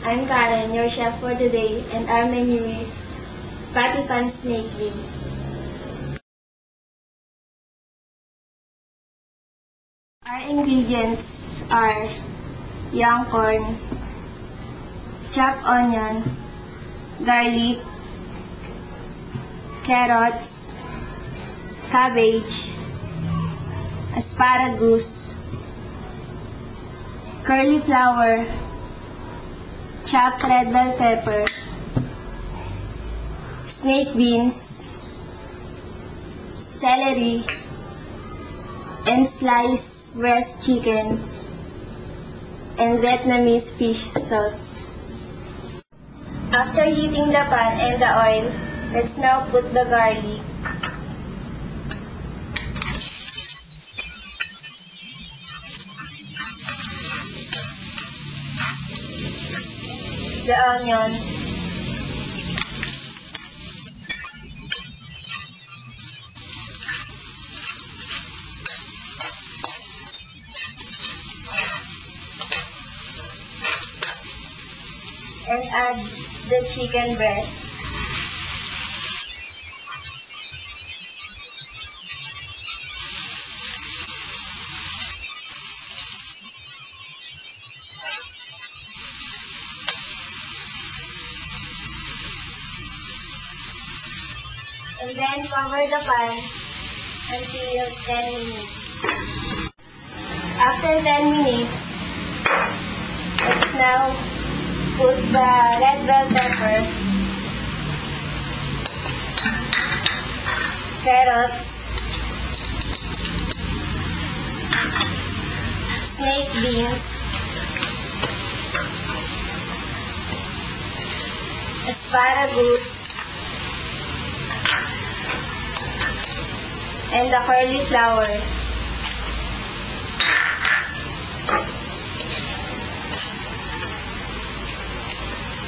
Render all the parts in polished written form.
I'm Karen, your chef for today, and our menu is patty pan snake wings. Our ingredients are young corn, chopped onion, garlic, carrots, cabbage, asparagus, cauliflower, chopped red bell pepper, snake beans, celery, and sliced breast chicken, and Vietnamese fish sauce. After heating the pan and the oil, let's now put the garlic, the onion, and add the chicken breast. And then cover the pan until 10 minutes. After 10 minutes, let's now put the red bell pepper, carrots, snake beans, asparagus, and the cauliflower.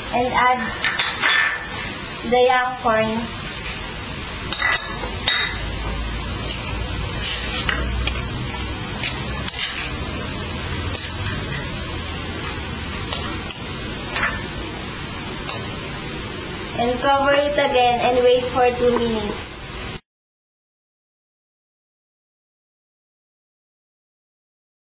And add the young corn. And cover it again and wait for 2 minutes.